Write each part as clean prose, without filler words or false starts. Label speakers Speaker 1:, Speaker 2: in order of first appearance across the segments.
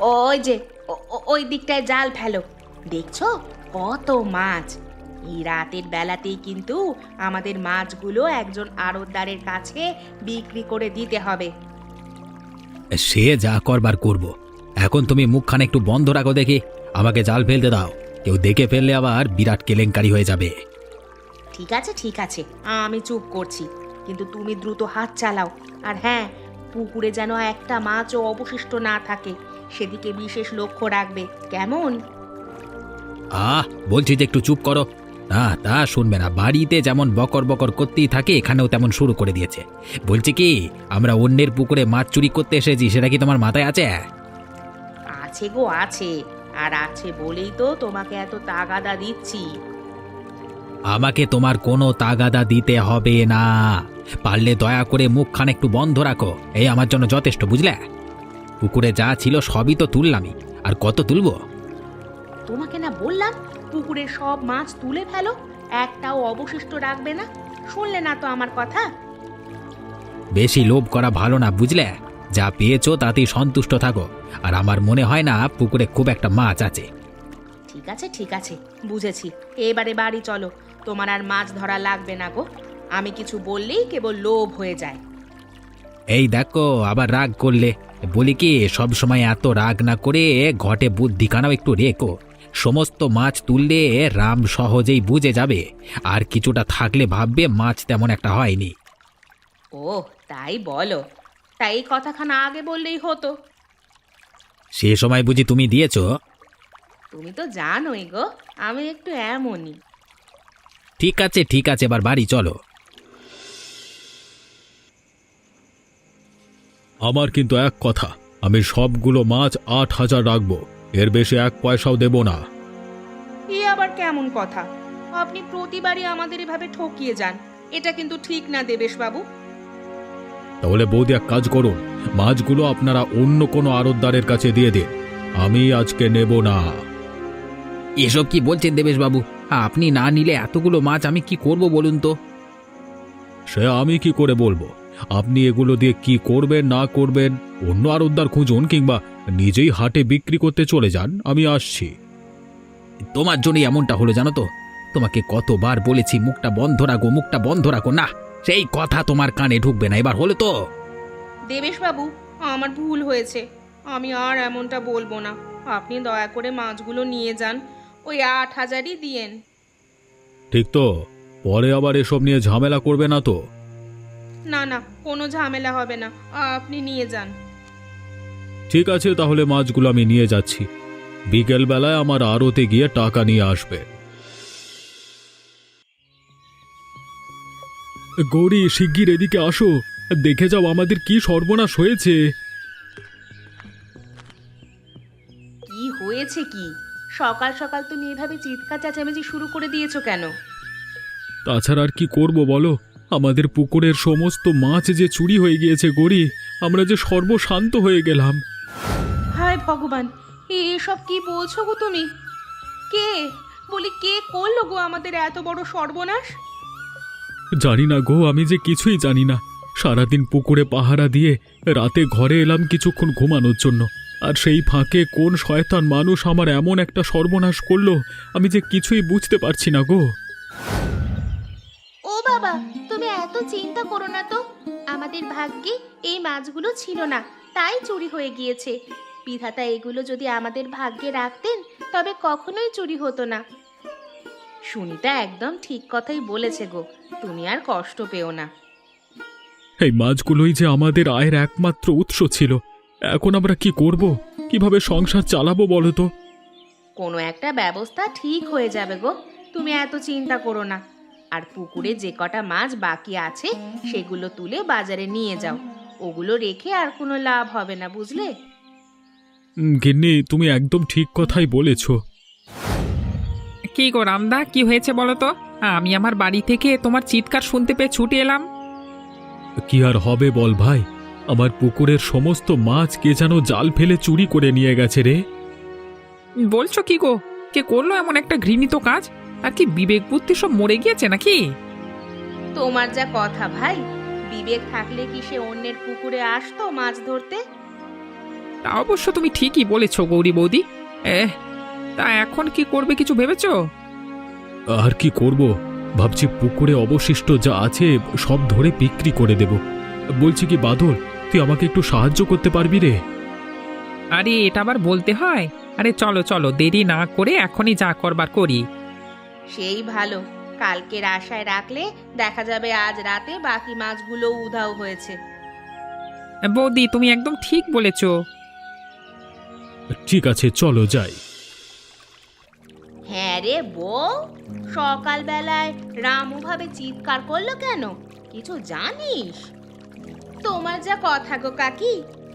Speaker 1: ওই যে ওই দিকটায় জাল ফেলো, দেখছো কত মাছ। এই রাতের বেলাতেই কিন্তু আমাদের মাছগুলো একজন আড়তদারের কাছে বিক্রি করে দিতে হবে।
Speaker 2: সে যা করবার করব। এখন তুমি মুখখানে একটু বন্ধ রাখো দেখি। আমাকে জাল ফেলতে দাও, কেউ দেখে ফেললে আবার বিরাট কেলেঙ্কারি হয়ে যাবে।
Speaker 1: ঠিক আছে ঠিক আছে, আমি চুপ করছি, কিন্তু তুমি দ্রুত হাত চালাও। আর হ্যাঁ, পুকুরে যেন একটা মাছও অবশিষ্ট না থাকে, সেদিকে বিশেষ লক্ষ্য রাখবে, কেমন?
Speaker 2: বলছি যে একটু চুপ করো। না, তা শুনবে না। বাড়িতে যেমন বকর বকর করতেই থাকে, এখানেও তেমন শুরু করে দিয়েছে। বলছি কি, আমরা অন্যের পুকুরে মাছ চুরি করতে এসেছি, সেটা কি তোমার মাথায় আছে?
Speaker 1: আছে গো আছে, আর আছে বলেই তো তোমাকে এত তাগাদা দিচ্ছি।
Speaker 2: আমাকে তোমার কোনো তাগাদা দিতে হবে না। পারলে দয়া করে মুখখানে একটু বন্ধ রাখো, এই আমার জন্য যথেষ্ট, বুঝলে? পুকুরে যা ছিল সবই তো তুললামই, আর কত তুলবো?
Speaker 1: তোমাকে না বললাম পুকুরের সব মাছ তুলে ফেলো, একটাও অবশিষ্ট রাখবে না। শুনলে না তো আমার কথা।
Speaker 2: বেশি লোভ করা ভালো না, বুঝলে? যা পেয়েছো তাতেই সন্তুষ্ট থাকো। আর আমার মনে হয় না পুকুরে খুব একটা মাছ আছে।
Speaker 1: ঠিক আছে, বুঝেছি। এবারে বাড়ি চলো, তোমার আর মাছ ধরা লাগবে না গো। আমি কিছু বললেই কেবল লোভ হয়ে যায়।
Speaker 2: এই দেখো, আবার রাগ করলে। বলি কি, সব সময় এত রাগ না করে ঘটে বুদ্ধিখানাও একটু রেখো। সমস্ত মাছ তুললে রাম সহজেই বুঝে যাবে, আর কিছুটা থাকলে ভাববে মাছ তেমন একটা হয়নি।
Speaker 1: ও, তাই বলো? তাই এই কথাখানা আগে বললেই হতো।
Speaker 2: সে সময় বুঝি তুমি দিয়েছো?
Speaker 1: তুমি তো জানোই গো, আমি একটু এমনই।
Speaker 2: ঠিক আছে, এবার বাড়ি চলো। আমার কিন্তু এক কথা, আমি সবগুলো মাছ ৮,০০০ রাখবো, এর বেশি এক পয়সাও দেব না।
Speaker 1: এ আবার কেমন কথা? আপনি প্রতিবারই আমাদের এভাবে ঠকিয়ে যান, এটা কিন্তু ঠিক না দেবেশ বাবু।
Speaker 2: তাহলে বৌদি এক কাজ করুন, মাছগুলো আপনারা অন্য কোনো আড়তদারের কাছে দিয়ে দিন, আমি আজকে নেব না। এসব কি বলছেন দেবেশ বাবু? আপনি না নিলে এতগুলো মাছ আমি কি করব বলুন তো? সে আমি কি করে বলবো? আপনি এগুলো দিয়ে কি করবেন না করবেন অন্য আড়তদার খুঁজুন, কিংবা নিজেই হাটে বিক্রি করতে চলে যান, আমি আসছি। তোমার জন্যই এমনটা হলো, জানো তো? তোমাকে কতবার বলেছি মুখটা বন্ধ রাখো, মুখটা বন্ধ রাখো, না সেই কথা তোমার কানে ঢুকবে না। এবার হলো তো?
Speaker 1: দেবেশ বাবু, আমার ভুল হয়েছে, আমি আর এমনটা বলবো না। আপনি দয়া করে মাছগুলো নিয়ে যান, ওই ৮,০০০ই দিয়েন।
Speaker 2: ঠিক তো? পরে আবার এসব নিয়ে ঝামেলা করবে না তো?
Speaker 1: না না, কোনো ঝামেলা হবে না, আপনি নিয়ে যান।
Speaker 2: ঠিক আছে, তাহলে মাছগুলো আমি নিয়ে যাচ্ছি। বিকেল বেলায় আমার আড়তে গিয়ে টাকা নিয়ে আসবে। গৌরী, শিগগির এদিকে আসো, দেখে যাও আমাদের কি সর্বনাশ হয়েছে।
Speaker 1: কি হয়েছে কি? সকাল সকাল তুমি এভাবে চিৎকার চেঁচামেচি শুরু করে দিয়েছো কেন?
Speaker 2: তাছাড়া আর কি করব বলো? আমাদের পুকুরের সমস্ত মাছ যে চুরি হয়ে গিয়েছে গৌরী, আমরা যে সর্বশান্ত হয়ে গেলাম।
Speaker 1: হায় ভগবান, এসব কি বলছো গো তুমি? কে, বলি কে করলো গো আমাদের এত বড় সর্বনাশ?
Speaker 2: জানি না গো, আমি যে কিছুই জানি না। সারাদিন পুকুরে পাহারা দিয়ে রাতে ঘরে এলাম কিছুক্ষণ ঘুমানোর জন্য, আর সেই ফাঁকে কোন শয়তান মানুষ আমার এমন একটা সর্বনাশ করলো, আমি যে কিছুই বুঝতে পারছি না গো।
Speaker 1: ও বাবা, তুমি এত চিন্তা করো না তো। আমাদের ভাগ্যে এই মাছগুলো ছিল না, তাই চুরি হয়ে গিয়েছে। বিধাতা এগুলো যদি আমাদের ভাগ্যে রাখতেন, তবে কখনোই চুরি হতো না। সুনিতা একদম ঠিক কথাই বলেছে গো, তুমি আর কষ্ট পেও না।
Speaker 2: এই মাছগুলোই যে আমাদের আয়ের একমাত্র উৎস ছিল। এখন আমরা কি করব? কিভাবে সংসার চালাবো বলো তো?
Speaker 1: কোনো একটা ব্যবস্থা ঠিক হয়ে যাবে গো, তুমি এত চিন্তা করো না। আর পুকুরে যে কটা মাছ বাকি আছে সেগুলো তুলে বাজারে নিয়ে যাও, ওগুলো রেখে আর কোনো লাভ হবে না, বুঝলে?
Speaker 2: গিন্নি, তুমি একদম ঠিক কথাই বলেছ।
Speaker 3: কি গো রামদা, কি হয়েছে বলো তো? আমি আমার বাড়ি থেকে তোমার চিৎকার শুনতে পেয়ে ছুটে এলাম।
Speaker 2: কি আর হবে বল ভাই, আমার পুকুরের সমস্ত মাছ কে যেন জাল ফেলে চুরি করে নিয়ে গেছে রে।
Speaker 3: বলছো কি গো? কে করলো এমন একটা ঘৃণিত কাজ? আর কি বিবেক বুদ্ধি সব মরে গিয়েছে নাকি?
Speaker 1: তোমার যা কথা ভাই, বিবেক থাকলে কি সে অন্যের পুকুরে আসতো মাছ ধরতে?
Speaker 3: তা অবশ্য তুমি ঠিকই বলেছ গৌরী বৌদি। তা এখন কি করবে কিছু ভেবেছো?
Speaker 2: আর কি করব, ভাবছি পুকুরে অবশিষ্ট যা আছে সব ধরে বিক্রি করে দেব। বলছি কি বাদল, তুই আমাকে একটু সাহায্য করতে পারবি রে?
Speaker 3: আরে এটা আবার বলতে হয়? আরে চলো চলো, দেরি না করে এখনই যা করবার করি।
Speaker 1: সেই ভালো, কালকের আশায় রাখলে দেখা যাবে আজ রাতে বাকি মাছগুলো উধাও হয়েছে।
Speaker 3: বৌদি তুমি একদম ঠিক বলেছো।
Speaker 2: ঠিক আছে, চলো যাই।
Speaker 1: হ্যাঁ রে বউ, সকালবেলায় রামু ভাবে চিৎকার করলো কেন, কিছু জানিস? তোমার যা কথা গো কাকি,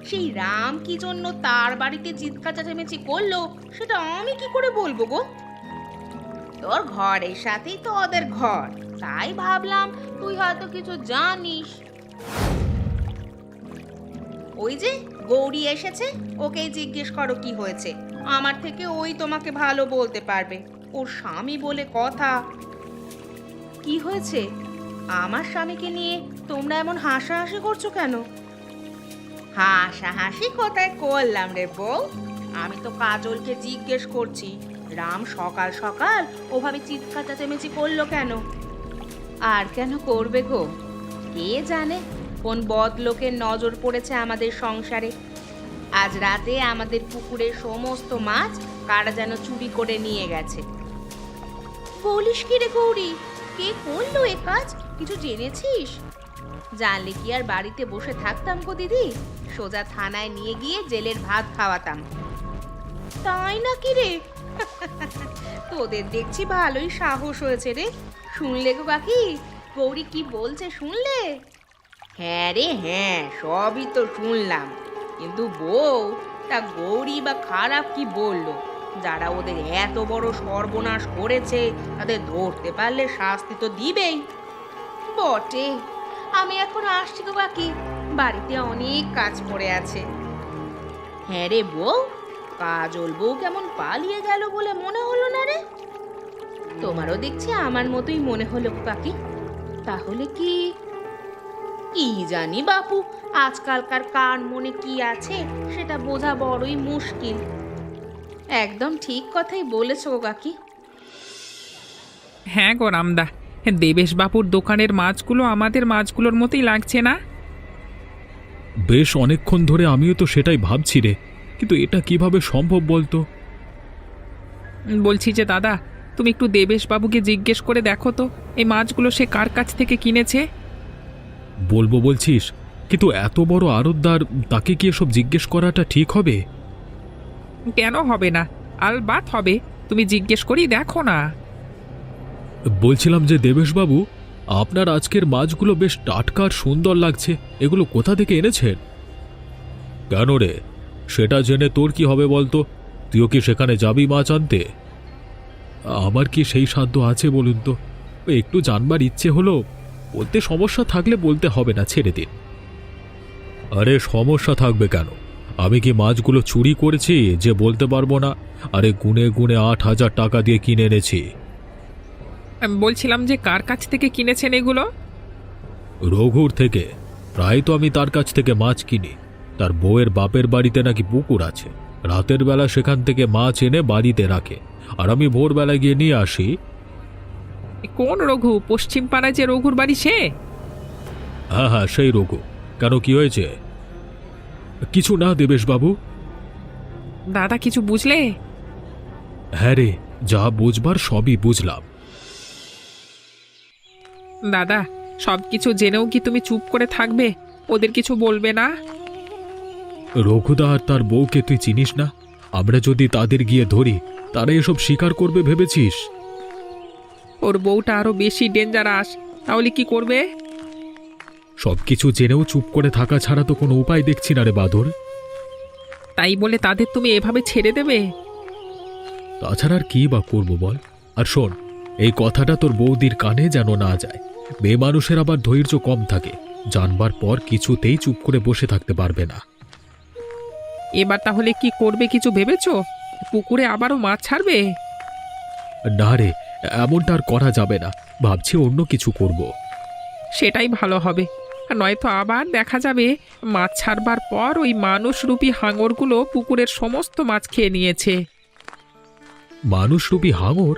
Speaker 1: সেই রাম কি জন্য তার বাড়িতে চিৎকার চেঁচামেচি করলো সেটা আমি কি করে বলবো গো? তোর ঘরের সাথেই তো ওদের ঘর, তাই ভাবলাম তুই হয়তো কিছু জানিস। ওই যে গৌরী এসেছে, ওকেই জিজ্ঞেস করো কি হয়েছে। আমার থেকে ওই তোমাকে ভালো বলতে পারবে, ওর স্বামী বলে কথা। কি হয়েছে? আমার স্বামীকে নিয়ে তোমরা এমন হাসাহাসি করছো কেন? হাসাহাসি কোথায় করলাম রে বউ, আমি তো কাজলকে জিজ্ঞেস করছি রাম সকাল সকাল ওভাবে চিৎকার চেঁচামেচি করলো কেন। আর কেন করবে গো, কে জানে কোন বদলোকের নজর পড়েছে আমাদের সংসারে। আজ রাতে আমাদের পুকুরের সমস্ত মাছ কারা যেন চুরি করে নিয়ে গেছে। বলিস কি রে গৌরী, কে করলো এ কাজ, কিছু জেনেছিস? জানলে কি আর বাড়িতে বসে থাকতাম গো দিদি, সোজা থানায় নিয়ে গিয়ে জেলের ভাত খাওয়াতাম। তাই নাকি রে? তোদের দেখছি ভালোই সাহস হয়েছে রে। শুনলে গো কাকি, গৌরী কি বলছে শুনলে? হ্যাঁ রে হ্যাঁ, সবই তো শুনলাম, কিন্তু বউ, তা গৌরী বা খারাপ কি বললো? যারা ওদের এত বড় সর্বনাশ করেছে তাদের ধরতে পারলে শাস্তি তো দিবেই। বটে, আমি এখন আসছি গো কাকি, বাড়িতে অনেক কাজ পড়ে আছে। হ্যাঁ রে বউ, কাজল বউ কেমন পালিয়ে গেল বলে মনে হলো না রে? তোমারও দেখছি আমার মতোই মনে হলো কাকি। তাহলে কি জানি বাপু, আজকালকার কার মনে কি আছে সেটা বোঝা বড়ই মুশকিল। একদম ঠিক কথাই বলেছো গো কাকি।
Speaker 3: হ্যাঁ গো রামদা, দেবেশ বাবুর দোকানের মাছগুলো আমাদের মাছগুলোর মতোই লাগছে না?
Speaker 2: বেশ অনেকক্ষণ ধরে আমিও তো সেটাই ভাবছি রে, কিন্তু এটা কিভাবে সম্ভব বলতো?
Speaker 3: বলছি যে দাদা, তুমি একটু দেবেশ বাবুকে জিজ্ঞেস করে দেখো তো এই মাছগুলো সে কার কাছ থেকে কিনেছে।
Speaker 2: বলবো বলছিস, কিন্তু এত বড় আড়তদার, তাকে কি এসব জিজ্ঞেস করাটা ঠিক হবে?
Speaker 3: কেন হবে না, আলবাত হবে, তুমি জিজ্ঞেস করি দেখো না।
Speaker 2: বলছিলাম যে দেবেশবাবু, আপনার আজকের মাছগুলো বেশ টাটকা আর সুন্দর লাগছে, এগুলো কোথা থেকে এনেছেন? কেন রে, সেটা জেনে তোর কি হবে বলতো? তুইও কি সেখানে যাবি মাছ আনতে? আমার কি সেই সাধ্য আছে বলুন তো? একটু জানবার ইচ্ছে হলো, বলতে সমস্যা থাকলে বলতে হবে না, ছেড়ে দিন। আরে সমস্যা থাকবে কেন? আমি কি মাছগুলো চুরি করেছি যে বলতে পারবো না? আরে গুনে গুনে 8,000 টাকা দিয়ে কিনে এনেছি।
Speaker 3: বলছিলাম যে কার কাছ থেকে কিনেছেন এগুলো?
Speaker 2: রঘুর থেকে। প্রায় তো আমি তার কাছ থেকে মাছ কিনি। তার বউয়ের বাপের বাড়িতে নাকি পুকুর আছে, রাতের বেলা সেখান থেকে মাছ এনে বাড়িতে রাখে, আর আমি ভোরবেলা গিয়ে নিয়ে আসি।
Speaker 3: কোন রঘু? পশ্চিম পাড়ায় যে রঘুর বাড়ি সে?
Speaker 2: হ্যাঁ হ্যাঁ, সেই রঘু। কেন, কি হয়েছে? কিছু না দেবেশবাবু।
Speaker 3: দাদা কিছু বুঝলে?
Speaker 2: হ্যাঁ রে, যা বুঝবার সবই বুঝলাম।
Speaker 3: দাদা, সব কিছু জেনেও কি তুমি চুপ করে থাকবে? ওদের কিছু বলবে না?
Speaker 2: রঘুদা আর তার বউকে তুই চিনিস না? আমরা যদি তাদের গিয়ে ধরি, তারা এসব স্বীকার করবে ভেবেছিস?
Speaker 3: ওর বউটা আরো বেশি ডেঞ্জারাস, তাহলে কি করবে?
Speaker 2: সবকিছু জেনেও চুপ করে থাকা ছাড়া তো কোনো উপায় দেখছি না রে বাদর।
Speaker 3: তাই বলে তাদের তুমি এভাবে ছেড়ে দেবে?
Speaker 2: তাছাড়া আর কি বা করবো বল? আর শোন, এই কথাটা তোর বৌদির কানে যেন না যায়। মেয়ে মানুষের আবার ধৈর্য কম থাকে, জানবার পর কিছুতেই চুপ করে বসে থাকতে পারবে না।
Speaker 3: এবার তাহলে কি করবে কিছু ভেবেছো? পুকুরে আবারও মাছ ছাড়বে?
Speaker 2: না রে, এমনটা আর করা যাবে না, ভাবছি অন্য কিছু করব।
Speaker 3: সেটাই ভালো হবে। নয়তো আবার দেখা যাবে মাছ ছাড়বার পর ওই মানুষরূপী হাঙরগুলো পুকুরের সমস্ত মাছ খেয়ে নিয়েছে।
Speaker 2: মানুষরূপী হাঙর?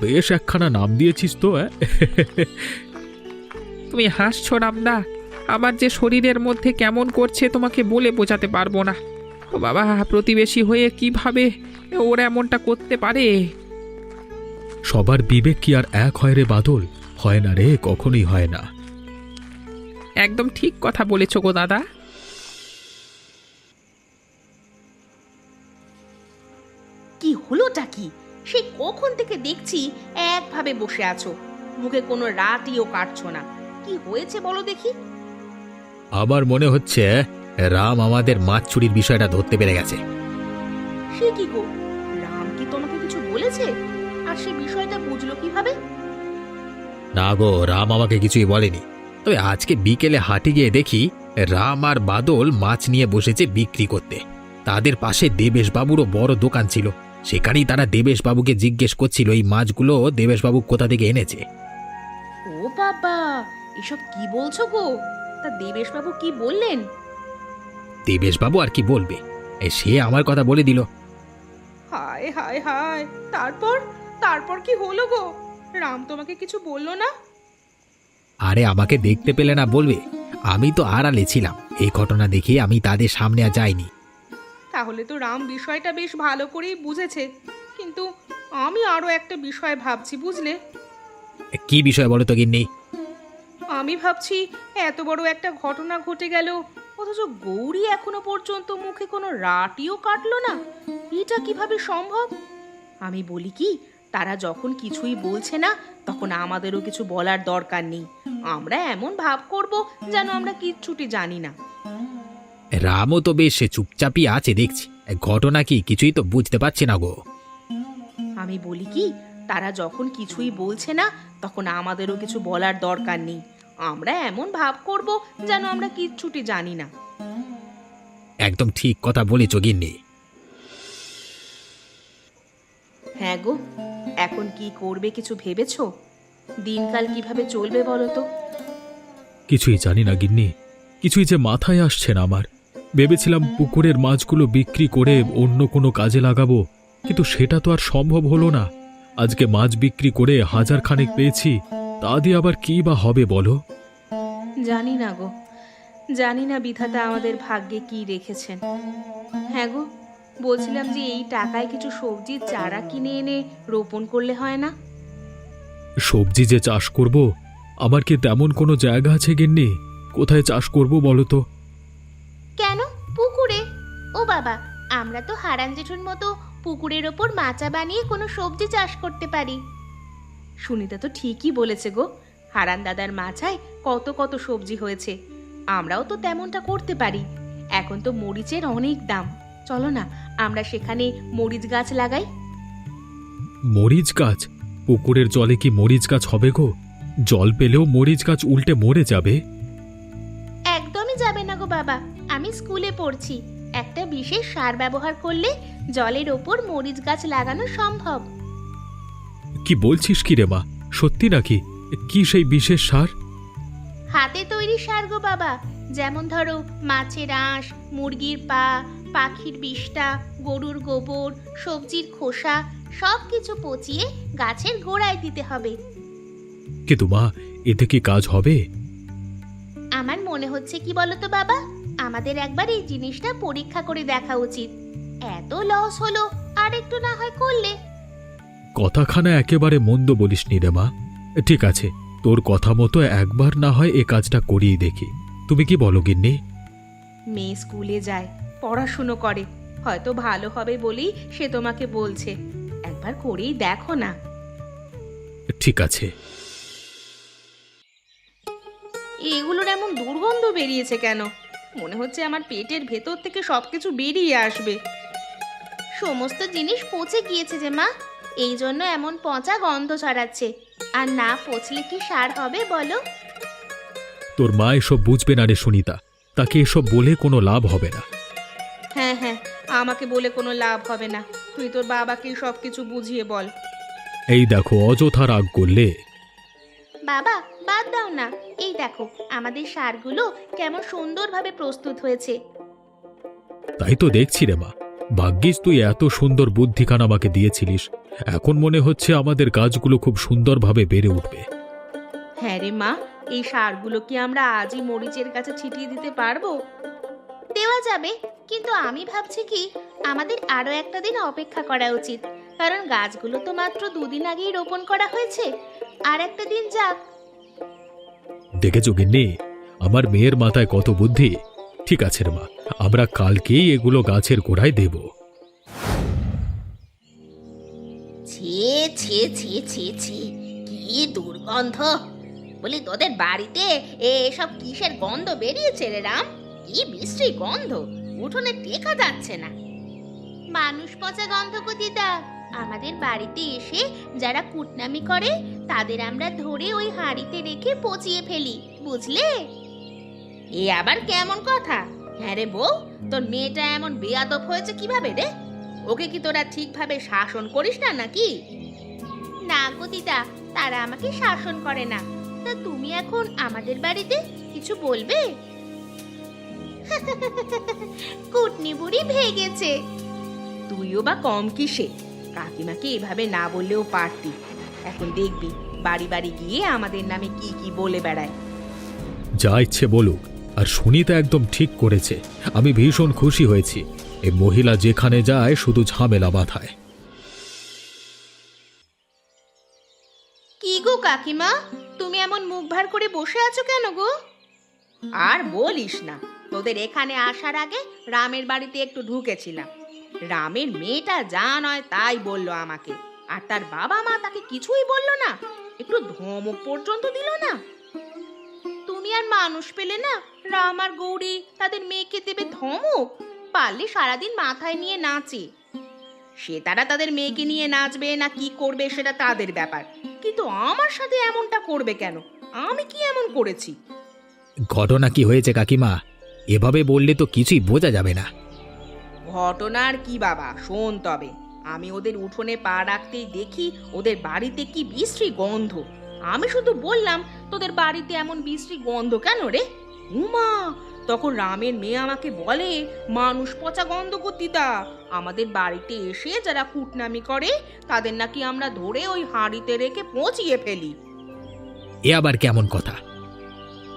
Speaker 2: বেশ একখানা নাম দিয়েছিস তো।
Speaker 3: তুমি হাসছো রামদা, আমার যে শরীরের মধ্যে কেমন করছে তোমাকে বলে বোঝাতে পারবো না। ও বাবা, প্রতিবেশী হয়ে কিভাবে ওরা এমনটা করতে পারে?
Speaker 2: সবার বিবেক কি আর এক হয় রে বাদল? হয় না রে, কখনোই হয় না।
Speaker 3: একদম ঠিক কথা বলেছো গো দাদা।
Speaker 1: কি হলোটা কি? সেই কখন থেকে দেখছি একভাবে বসে আছো, মুখে কোনো রাটিও কাটছো না। কি হয়েছে বলো দেখি।
Speaker 2: আমার মনে হচ্ছে রাম আমাদের মাছ চুরির বিষয়টা ধরতে পেরে গেছে।
Speaker 1: সে কি গো, রাম কি তোমাকে কিছু বলেছে? আর সে বিষয়টা বুঝলো কিভাবে?
Speaker 2: না গো, রাম আমাকে কিছুই বলেনি। তবে আজকে বিকেলে হাটে গিয়ে দেখি রাম আর বাদল মাছ নিয়ে বসেছে বিক্রি করতে। তাদের পাশে দেবেশবাবুরও বড় দোকান ছিল। সেখানেই তারা দেবেশবাবুকে জিজ্ঞেস করছিল এই মাছগুলো দেবেশবাবু কোথা থেকে এনেছে।
Speaker 1: ও বাবা, এসব কি বলছো গো? তা দেবেশবাবু কি বললেন?
Speaker 2: দেবেশবাবু আর কি বলবে, সে আমার কথা বলে দিল।
Speaker 1: হায় হায় হায়, তারপর তারপর কি হলো গো? রাম তোমাকে কিছু বললো না?
Speaker 2: আরে আমাকে দেখতে পেলে না বলবে? আমি তো আড়ালে ছিলাম, এই ঘটনা দেখে আমি তাদের সামনে আর যাইনি।
Speaker 1: তাহলে তো রাম বিষয়টা বেশ ভালো করেই বুঝেছে। কিন্তু আমি আরো একটা বিষয় ভাবছি, বুঝলে?
Speaker 2: কি বিষয় বলো তো গিন্নি?
Speaker 1: আমি ভাবছি এত বড় একটা ঘটনা ঘটে গেল, অথচ গৌরী এখনো পর্যন্ত মুখে কোনো রাটিও কাটলো না। এটা কিভাবে সম্ভব? আমি বলি কি, তারা যখন কিছুই বলছে না, তখন আমাদেরও কিছু বলার দরকার নেই। আমরা এমন ভাব করব যেন আমরা কিচ্ছুটি জানি না।
Speaker 2: রামও তো বেশ চুপচাপই আছে দেখছি। ঘটনা কি কিছুই তো বুঝতে পারছি না গো।
Speaker 1: আমি বলি কি, তারা যখন কিছুই বলছে না, তখন আমাদেরও কিছু বলার দরকার নেই। আমরা এমন ভাব করব যেন আমরা কিচ্ছুটি জানি না।
Speaker 2: একদম ঠিক কথা বলেছ গিন্নি।
Speaker 1: হ্যাঁ গো, এখন কি করবে কিছু ভেবেছো? দিনকাল কিভাবে চলবে বলো তো?
Speaker 2: কিছুই জানি না গিন্নি, কিছুই যে মাথায় আসছে না আমার। ভেবেছিলাম পুকুরের মাছগুলো বিক্রি করে অন্য কোনো কাজে লাগাবো, কিন্তু সেটা তো আর সম্ভব হলো না। আজকে মাছ বিক্রি করে 1000 খানেক পেয়েছি, তা দিয়ে আবার কি বা হবে বলো?
Speaker 1: জানি না গো, জানি না বিধাতা আমাদের ভাগ্যে কি রেখেছেন। হ্যাঁ গো, বলছিলাম যে এই টাকায় কিছু সবজির চারা কিনে এনে রোপণ করলে হয় না?
Speaker 2: সবজি যে চাষ করব, আমার কি তেমন কোনো জায়গা আছে গিন্নি? কোথায় চাষ করব বলো তো?
Speaker 1: কেন পুকুরে? ও বাবা, আমরা তো হারান জেঠুর মতো পুকুরের ওপর মাচা বানিয়ে কোনো সবজি চাষ করতে পারি। সুনিতা তো ঠিকই বলেছে গো, হারান দাদার মাচায় কত কত সবজি হয়েছে। আমরাও তো তেমনটা করতে পারি। এখন তো মরিচের অনেক দাম। চলো না, আমরা সেখানে মরিচ গাছ লাগাই।
Speaker 2: মরিচ গাছ? পুকুরের জলে কি মরিচ গাছ হবে গো? জল পেলেও মরিচ গাছ উল্টে মরে যাবে।
Speaker 1: একদমই যাবে না গো বাবা, আমি স্কুলে পড়ছি। একটা বিশেষ সার ব্যবহার করলে জলের ওপর মরিচ গাছ লাগানো সম্ভব।
Speaker 2: কি বলছিস কি রে মা, সত্যি নাকি? কি সেই বিশেষ সার?
Speaker 1: হাতে তৈরি সার গো বাবা। যেমন ধরো মাছের আঁশ, মুরগির পা, পাখির বিষ্ঠা, গরুর গোবর, সবজির খোসা সব কিছু পচিয়ে গাছের গোড়ায় দিতে হবে।
Speaker 2: কিন্তু মা, এতে কি কাজ হবে?
Speaker 1: আমার মনে হচ্ছে কি বলতো বাবা, আমাদের একবার এই জিনিসটা পরীক্ষা করে দেখা উচিত। এত লস হলো, আর একটু না হয় করলে।
Speaker 2: কথাখানা একেবারে মন্দ বলিসনি রে মা। ঠিক আছে, তোর কথা মতো একবার না হয় এ কাজটা করিয়ে দেখি। তুমি কি বলো গিন্নি?
Speaker 1: মেয়ে স্কুলে যায়, পড়াশুনো করে, হয়তো ভালো হবে বলেই সে তোমাকে বলছে। একবার করেই দেখো না।
Speaker 2: ঠিক আছে।
Speaker 1: এগুলোর এমন দুর্গন্ধ বেরিয়েছে কেন? মনে হচ্ছে আমার পেটের ভেতর থেকে সবকিছু বেরিয়ে আসবে। সমস্ত জিনিস পচে গিয়েছে যে মা, এই জন্য এমন পচা গন্ধ ছড়াচ্ছে। আর না পচলে কি সার হবে বলো?
Speaker 2: তোর মা এসব বুঝবে না রে সুনিতা, তাকে এসব বলে কোনো লাভ হবে না।
Speaker 1: হ্যাঁ হ্যাঁ, আমাকে বলে কোনো লাভ হবে না। তুই তোর বাবাকে সবকিছু বুঝিয়ে বল।
Speaker 2: এই দেখো, অযথা রাগ করলে।
Speaker 1: বাবা, বাদ দাও না। এই দেখো আমাদের সারগুলো কেমন সুন্দরভাবে প্রস্তুত হয়েছে।
Speaker 2: তাই তো দেখছি রে মা, ভাগ্যিস তুই এত সুন্দর বুদ্ধিখান আমাকে দিয়েছিলিস। এখন মনে হচ্ছে আমাদের গাছগুলো খুব সুন্দরভাবে বেড়ে উঠবে।
Speaker 1: হ্যাঁ রে মা, এই সারগুলো কি আমরা আজই মরিচের কাছে ছিটিয়ে দিতে পারবো? দেওয়া যাবে, কিন্তু আমি ভাবছি কি আমাদের আরো একটা দিন অপেক্ষা করা উচিত, কারণ গাছগুলো তো মাত্র 2 দিন আগেই রোপণ করা হয়েছে। আর একটা দিন যাক।
Speaker 2: দেখেছো গিন্নি, আমার মেয়ের মাথায় কত বুদ্ধি। ঠিক আছে রে মা, আমরা কালকেই এগুলো গাছের গোড়ায় দেব।
Speaker 1: ছি ছি ছি ছি ছি, কি দুর্গন্ধ! বলি তোদের বাড়িতে এসব কিসের গন্ধ বেরিয়েছে রে রাম? কি বিশ্রী গন্ধ, উঠোনে টেকা যাচ্ছে না। মানুষ পচা গন্ধ গো দিদা। আমাদের বাড়িতে এসে যারা কুটনামি করে তাদের আমরা ধরে ওই হাঁড়িতে রেখে পচিয়ে ফেলি, বুঝলে? এ আবার কেমন কথা? হ্যাঁ রে বউ, তোর মেয়েটা এমন বেয়াদব হয়েছে কিভাবে রে? ওকে কি তোরা ঠিকভাবে শাসন করিস না নাকি? না গো দিদা, তারা আমাকে শাসন করে না। তা তুমি এখন আমাদের বাড়িতে কিছু বলবে? কুটনি বুড়ি ভেগেছে। তুইও বা কম কিসে? কাকিমাকে এভাবে না বললেও পারতি। এখন দেখবি বাড়ি বাড়ি গিয়ে আমাদের নামে কি কি বলে বেড়ায়।
Speaker 2: যা ইচ্ছে বলুক, আর সুনিতা একদম ঠিক করেছে। আমি ভীষণ খুশি হয়েছি। এই মহিলা যেখানে যায় শুধু ঝামেলা বাঁধায়।
Speaker 1: কি গো কাকিমা, তুমি এমন মুখ ভার করে বসে আছো কেন গো? আর বলিস না, তোদের এখানে আসার আগে রামের বাড়িতে একটু ঢুকেছিলাম। রামের মেয়েটা যা নয় তাই বলল আমাকে, আর তার বাবা মা তাকে কিছুই বলল না, একটু ধমক পর্যন্ত দিল না। তুমি আর মানুষ পেলে না রাম আর গৌরী তাদের মেয়েকে দেবে ধমক? পারলে সারাদিন মাথায় নিয়ে নাচে। সে তারা তাদের মেয়েকে নিয়ে নাচবে না কি করবে সেটা তাদের ব্যাপার, কিন্তু আমার সাথে এমনটা করবে কেন? আমি কি এমন করেছি?
Speaker 2: ঘটনা কি হয়েছে কাকিমা? এভাবে বললে তো কিছুই বোঝা যাবে না।
Speaker 1: ঘটনার কি বাবা, শোন তবে। আমি ওদের উঠোনে পা রাখতেই দেখি ওদের বাড়িতে কি বিশ্রী গন্ধ। আমি শুধু বললাম, তোদের বাড়িতে এমন বিশ্রী গন্ধ কেন রে? উমা, তখন রামের মেয়ে আমাকে বলে, মানুষ পচা গন্ধ গতিতা। আমাদের বাড়িতে এসে যারা কুটনামি করে তাদের নাকি আমরা ধরে ওই হাঁড়িতে রেখে পচিয়ে ফেলি।
Speaker 2: এ আবার কেমন কথা?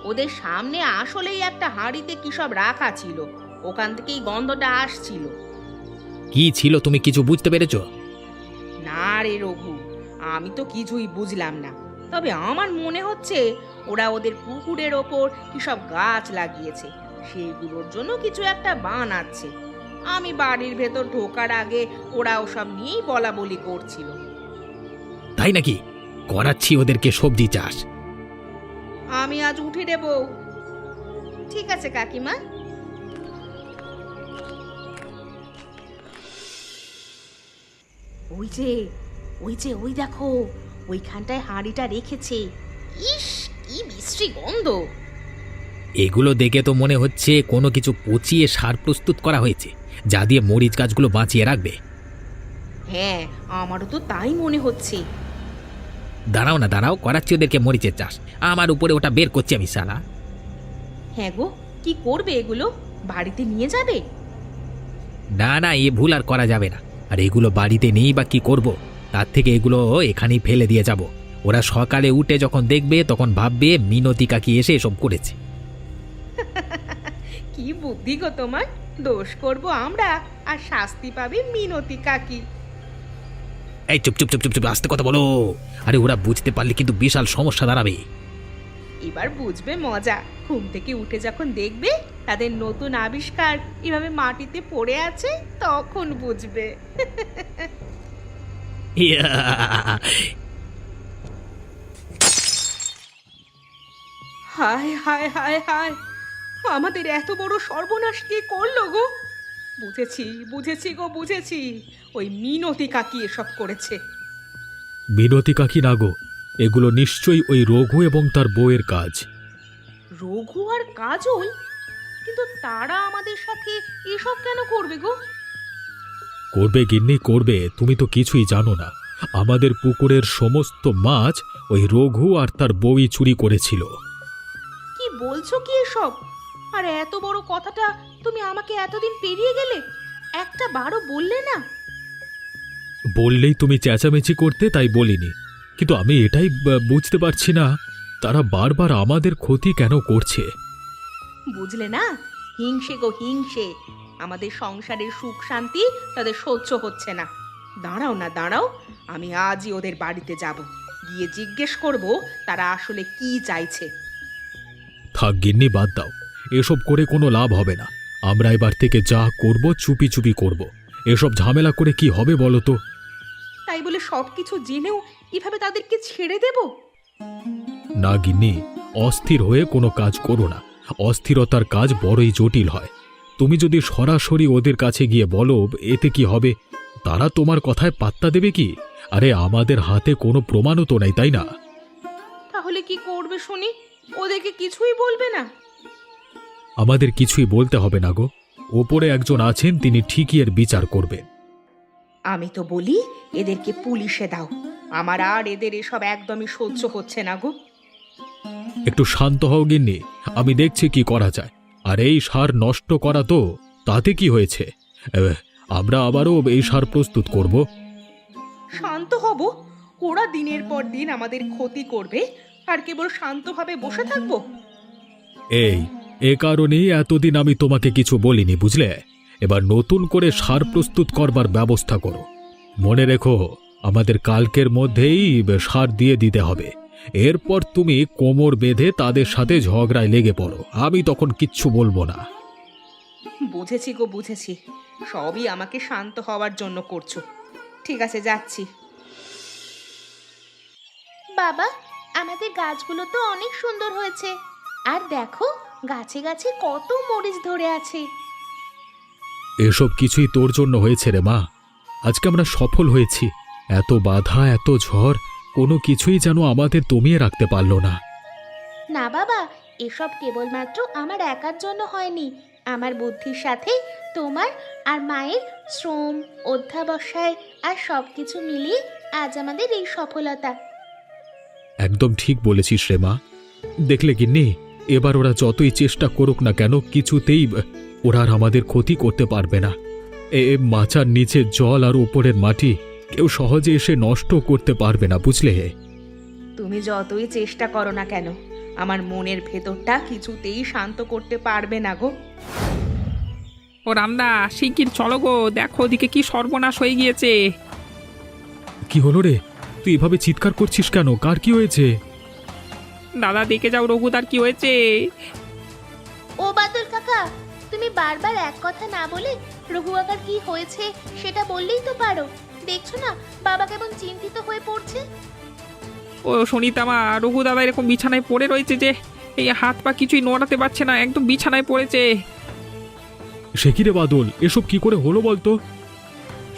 Speaker 1: ওদের সামনে আসলেই একটা হাঁড়িতে কি সব রাখা ছিল, ওখান থেকেই গন্ধটা আসছিল।
Speaker 2: কি ছিল তুমি কিছু বুঝতে পেরেছো?
Speaker 1: না রে রঘু, আমি তো কিছুই বুঝলাম না। তবে আমার মনে হচ্ছে ওরা ওদের পুকুরের ওপর কি সব গাছ লাগিয়েছে, সেগুলোর জন্য কিছু একটা বানাচ্ছে। আমি বাড়ির ভেতর ঢোকার আগে ওরা ওসব নিয়েই বলা বলি করছিল।
Speaker 2: তাই নাকি? করাচ্ছি ওদেরকে সবজি চাষ।
Speaker 1: আমি আজ উঠে দেব। ঠিক আছে কাকিমা। ওই দেখো, ওইখানটায় হাঁড়িটা রেখেছে। ইস, কি বিশ্রী গন্ধ!
Speaker 2: এগুলো দেখে তো মনে হচ্ছে কোনো কিছু পচিয়ে সার প্রস্তুত করা হয়েছে, যা দিয়ে মরিচ গাছগুলো বাঁচিয়ে রাখবে।
Speaker 1: হ্যাঁ, আমারও তো তাই মনে হচ্ছে।
Speaker 2: দাঁড়াও না দাঁড়াও, করাচ্ছি ওদেরকে মরিচের চাষ। আমার উপরে ওটা বের করছি আমি শালা।
Speaker 1: হ্যাঁ গো, কি করবে এগুলো? বাড়িতে নিয়ে যাবে?
Speaker 2: না না, এ ভুল আর করা যাবে না। আর এগুলো বাড়িতে নেই বা কি করব? তার থেকে এগুলো এখানেই ফেলে দিয়ে যাব। ওরা সকালে উঠে যখন দেখবে তখন ভাববে মিনতি কাকি এসে এসব করেছে।
Speaker 1: কি বুদ্ধি গো তোমার! দোষ করব আমরা আর শাস্তি পাবে মিনতি কাকি।
Speaker 2: এই চুপ চুপ চুপ চুপ চুপ, আস্তে কথা বলো। আরে ওরা বুঝতে পারলে কিন্তু বিশাল সমস্যা দাঁড়াবে।
Speaker 1: এবার বুঝবে মজা। ঘুম থেকে উঠে যখন দেখবে তাদের নতুন আবিষ্কার এভাবে মাটিতে পড়ে আছে, তখন বুঝবে।
Speaker 2: ইয়া!
Speaker 1: হায় হায় হায় হায়, আমাদের এত বড় সর্বনাশ কে করলো গো? বুঝেছি বুঝেছি গো, বুঝেছি। ওই মিনতি কাকি এসব করেছে।
Speaker 2: মিনতি কাকি না গো, এগুলো নিশ্চয়ই ওই রঘু এবং তার বউয়ের কাজ।
Speaker 1: রঘু আর কাজল? কিন্তু তারা আমাদের সাথে এসব কেন করবে গো?
Speaker 2: করবে গিন্নি করবে, তুমি তো কিছুই জানো না। আমাদের পুকুরের সমস্ত মাছ ওই রঘু আর তার বউই চুরি করেছিল।
Speaker 1: কি বলছো কি এসব? আর এত বড় কথাটা তুমি আমাকে এতদিন পেরিয়ে গেলে, একটা বারও বললে না?
Speaker 2: বললেই তুমি চেঁচামেচি করতে, তাই বলিনি। কিন্তু আমি এটাই বুঝতে পারছি না, তারা বারবার আমাদের ক্ষতি কেন করছে।
Speaker 1: বুঝলে না, হিংসে গো হিংসে। আমাদের সংসারের সুখ শান্তি তাদের সহ্য হচ্ছে না। দাঁড়াও না দাঁড়াও, আমি আজই ওদের বাড়িতে যাব, গিয়ে জিজ্ঞেস করব তারা আসলে কি চাইছে।
Speaker 2: থাক গিন্নি, বাদ দাও। এসব করে কোনো লাভ হবে না। আমরা এবার থেকে যা করব চুপি চুপি করব। এসব ঝামেলা করে কি হবে বলো তো?
Speaker 1: তাই বলে সবকিছু জেনেও এভাবে তাদেরকে ছেড়ে দেব?
Speaker 2: না গিন্নি, অস্থির হয়ে কোনো কাজ করো না। অস্থিরতার কাজ বড়ই জটিল হয়। তুমি যদি সরাসরি ওদের কাছে গিয়ে বলো, এতে কি হবে? তারা তোমার কথায় পাত্তা দেবে কি? আরে আমাদের হাতে কোনো প্রমাণও তো নেই, তাই না?
Speaker 1: তাহলে কি করবে শুনি? ওদেরকে কিছুই বলবে না?
Speaker 2: আমাদের কিছুই বলতে হবে না গো। ওপরে একজন আছেন, তিনি ঠিকই এর বিচার করবেন।
Speaker 1: আমি তো বলি এদেরকে পুলিশে দাও। আমার আর এদের এসব একদমই সহ্য হচ্ছে না গো।
Speaker 2: একটু শান্ত হও গিন্নি, আমি দেখছি কি করা যায়। আর এই সার নষ্ট করা তো, তাতে কি হয়েছে? আমরা আবারও এই সার প্রস্তুত করব।
Speaker 1: শান্ত হব? ওরা দিনের পর দিন আমাদের ক্ষতি করবে, আর কেবল শান্তভাবে বসে থাকবো?
Speaker 2: এ কারণেই এতদিন আমি তোমাকে কিছু বলিনি, বুঝলে? এবার নতুন করে সার প্রস্তুত করবার ব্যবস্থা করো। মনে রেখো, আমাদের কালকের মধ্যেই সার দিয়ে দিতে হবে। এরপর তুমি কোমর বেঁধে তাদের সাথে ঝগড়ায় লেগে পড়ো, আমি তখন কিচ্ছু বলবো না।
Speaker 1: বুঝেছি গো বুঝেছি, সবই আমাকে শান্ত হওয়ার জন্য করছো। ঠিক আছে, যাচ্ছি। বাবা, আমাদের গাছগুলো তো অনেক সুন্দর হয়েছে। আর দেখো, গাছে গাছে কত মরিচ ধরে আছে।
Speaker 2: এসব কিছুই তোর জন্য হয়েছে রে মা। আজকে আমরা সফল হয়েছি। এত বাধা, এত ঝড়, কোনো কিছুই যেন আমাদের দমিয়ে রাখতে পারল না।
Speaker 1: না বাবা, এসব কেবলমাত্র আমার একার জন্য হয়নি। আমার বুদ্ধির সাথে তোমার আর মায়ের শ্রম, অধ্যাবসায় আর সবকিছু মিলিয়ে আজ আমাদের এই সফলতা।
Speaker 2: একদম ঠিক বলেছিস রে মা। দেখলে গিন্নি, এবার ওরা যতই চেষ্টা করুক না কেন, কিছুতেই ওরা আর আমাদের ক্ষতি করতে পারবে না। মাচার নিচে জল আর উপরের মাটি কেউ সহজে এসে নষ্ট করতে পারবে না, বুঝলে?
Speaker 1: তুমি যতই চেষ্টা করো না কেন, আমার মনের ভেতরটা কিছুতেই শান্ত করতে পারবে না গো।
Speaker 3: ও রামদা, শিগগির চলো গো, দেখো ওদিকে কি সর্বনাশ হয়ে গিয়েছে।
Speaker 2: কি হলো রে? তুই এভাবে চিৎকার করছিস কেন? কার কি হয়েছে?
Speaker 3: দাদা, দেখে যাও রঘুদার কি হয়েছে।
Speaker 1: ও বাদল কাকা, তুমি বারবার এক কথা না বলে রঘু কাকার কি হয়েছে সেটা বললেই তো পারো। দেখছো না বাবা কেমন চিন্তিত হয়ে পড়ছে।
Speaker 3: ও সুনিতা মা, রঘু দাদা এরকম বিছানায় পড়ে রয়েছে যে এই হাত পা কিছুই নড়াতে পারছে না, একদম বিছানায় পড়েছে।
Speaker 2: সে কি রে বাদল, এসব কি করে হলো বলতো?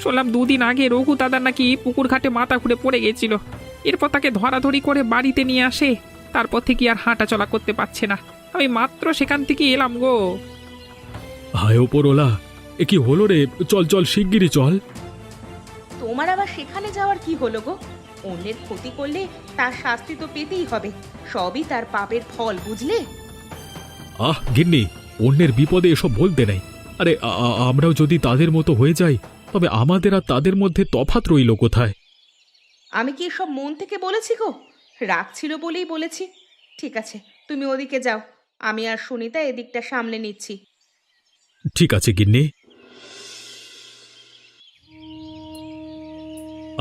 Speaker 3: শুনলাম 2 দিন আগে রঘু দাদার নাকি পুকুর ঘাটে মাথা ঘুরে পড়ে গেছিল। এরপর তাকে ধরাধরি করে বাড়িতে নিয়ে আসে। তারপর থেকে আর হাঁটা চলা করতে পারছে না। আমি মাত্র সেখান থেকে এলাম গো।
Speaker 2: হায় ওপরওয়ালা, এ কি হলো রে? চল চল, শিগগিরই চল।
Speaker 1: তোমার আবার সেখানে যাওয়ার কি হলো গো? অন্যের ক্ষতি করলে তার শাস্তি তো পেতেই হবে। সবই তার পাপের ফল, বুঝলে?
Speaker 2: আহ গিন্নি, অন্যের বিপদে এসব বলতে নেই। আরে আমরাও যদি তাদের মতো হয়ে যাই, তবে আমাদের আর তাদের মধ্যে তফাৎ রইল কোথায়?
Speaker 1: আমি কি এসব মন থেকে বলেছি গো? রাগ ছিল বলেই বলেছি। ঠিক আছে, তুমি ওদিকে যাও, আমি আর সুনিতা এদিকটা সামলে নিচ্ছি।
Speaker 2: ঠিক আছে গিন্নি।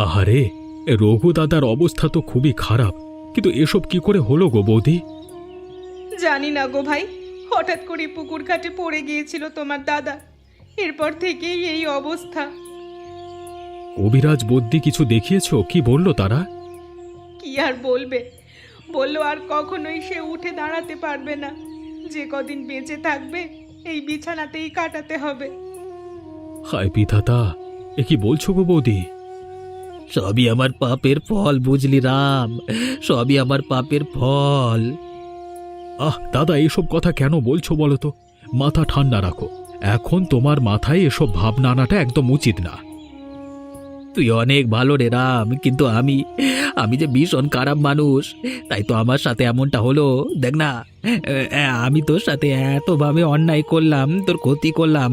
Speaker 2: আহারে, রঘু দাদার অবস্থা তো খুবই খারাপ, কিন্তু এসব কি করে হলো গো বৌদি?
Speaker 1: জানি না গো ভাই, হঠাৎ করে পুকুর ঘাটে পড়ে গিয়েছিল তোমার দাদা, এরপর থেকেই এই অবস্থা।
Speaker 2: কবিরাজ বদ্যি কিছু দেখিয়েছো? কি বললো তারা?
Speaker 1: কি আর বলবে, বললো আর কখনোই সে উঠে দাঁড়াতে পারবে না। যে কদিন বেঁচে থাকবে এই বিছানাতেই কাটাতে হবে।
Speaker 2: হায় বিধাতা, এ কি বলছো গো বৌদি?
Speaker 4: সবই আমার পাপের ফল, বুঝলি রাম, সবই আমার পাপের ফল।
Speaker 2: আহ দাদা, এসব কথা কেন বলছো বলো তো? মাথা ঠান্ডা রাখো। এখন তোমার মাথায় এসব ভাবনা আনাটা একদম উচিত না।
Speaker 4: তুই অনেক ভালো রে রাম, কিন্তু আমি আমি যে ভীষণ খারাপ মানুষ, তাই তো আমার সাথে এমনটা হলো। দেখ না, আমি তোর সাথে এতভাবে অন্যায় করলাম, তোর ক্ষতি করলাম,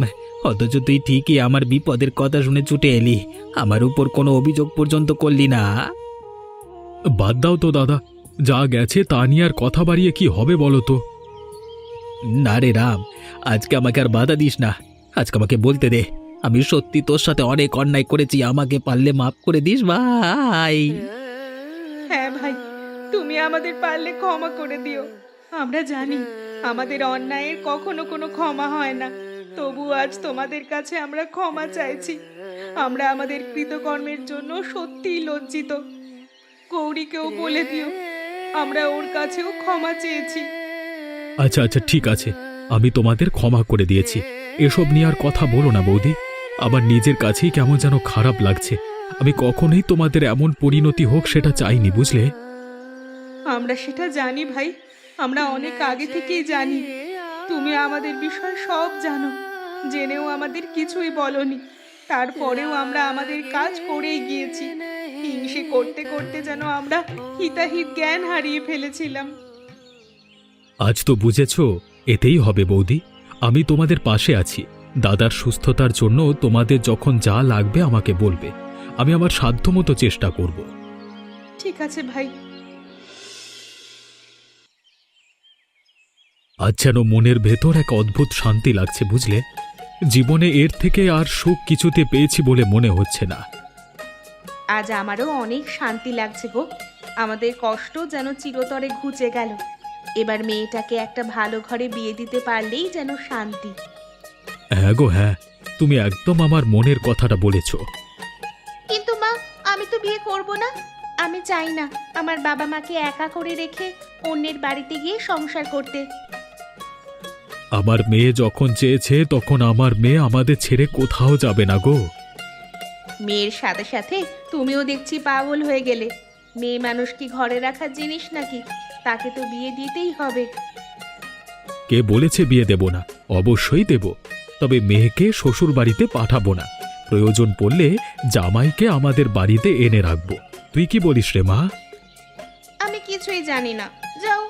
Speaker 4: অথচ তুই ঠিকই আমার বিপদের কথা শুনে ছুটে এলি, আমার উপর কোনো অভিযোগ পর্যন্ত করলি না।
Speaker 2: বাদ দাও তো দাদা, যা গেছে তা নিয়ে আর কথা বাড়িয়ে কি হবে বলো তো।
Speaker 4: না রে রাম, আজকে আমাকে আর বাধা দিস না, আজকে আমাকে বলতে দে, আমি সত্যি তোর সাথে অনেক অন্যায় করেছি, আমাকে পারলে মাফ করে দিস ভাই।
Speaker 1: হ্যাঁ ভাই, তুমি আমাদের পারলে ক্ষমা করে দিও। আমরা জানি আমাদের অন্যায়ের কখনো কোনো ক্ষমা হয় না, তবু আজ তোমাদের কাছে আমরা ক্ষমা চাইছি। আমরা আমাদের কৃতকর্মের জন্য সত্যিই লজ্জিত। গৌরীকেও বলে দিও আমরা ওর কাছেও ক্ষমা চেয়েছি।
Speaker 2: আচ্ছা আচ্ছা, ঠিক আছে, আমি তোমাদের ক্ষমা করে দিয়েছি। এসব নিয়ে আর কথা বলো না বৌদি, আমার নিজের কাছেই কেমন যেন খারাপ লাগছে। আমি কখনোই তোমাদের এমন পরিণতি হোক সেটা চাইনি, বুঝলে।
Speaker 1: আমরা সেটা জানি ভাই, আমরা অনেক আগে থেকেই জানি তুমি আমাদের বিষয় সব জানো, জেনেও আমাদের কিছুই বলনি। তারপরেও আমরা আমাদের কাজ করেই গিয়েছি। হিংসে করতে করতে যেন আমরা হিতাহিত জ্ঞান হারিয়ে ফেলেছিলাম।
Speaker 2: আজ তো বুঝেছো, এতেই হবে বৌদি। আমি তোমাদের পাশে আছি। দাদার সুস্থতার জন্য তোমাদের যখন যা লাগবে আমাকে বলবে, আমি আমার সাধ্যমতো চেষ্টা করব।
Speaker 1: ঠিক আছে ভাই।
Speaker 2: আজ যেন মনের ভেতর এক অদ্ভুত শান্তি লাগছে, বুঝলে। জীবনে এর থেকে আর সুখ কিছুতে পেয়েছি বলে মনে হচ্ছে না।
Speaker 1: আজ আমারও অনেক শান্তি লাগছে গো। আমাদের কষ্ট যেন চিরতরে ঘুচে গেল। এবার মেয়েটাকে একটা ভালো ঘরে বিয়ে দিতে পারলেই যেন শান্তি।
Speaker 2: হ্যাঁ গো হ্যাঁ, তুমি একদম আমার মনের কথাটা বলেছ।
Speaker 1: কিন্তু মা, আমি তো বিয়ে করব না। আমি চাই না আমার বাবা মাকে একা করে রেখে অন্যের বাড়িতে গিয়ে সংসার করতে।
Speaker 2: আমার মেয়ে যখন চেয়েছে তখন আমার মেয়ে আমাদের ছেড়ে কোথাও যাবে না গো।
Speaker 1: মেয়ের সাথে সাথে তুমিও দেখছি পাগল হয়ে গেলে। মেয়ে মানুষ কি ঘরে রাখার জিনিস নাকি? তাকে তো বিয়ে দিতেই হবে।
Speaker 2: কে বলেছে বিয়ে দেব না? অবশ্যই দেব, তবে মেয়েকে শ্বশুর বাড়িতে পাঠাবো না। প্রয়োজন পড়লে জামাইকে আমাদের বাড়িতে এনে রাখবো। তুই কি বলিস রে মা?
Speaker 1: আমি কিছুই জানি না, যাও।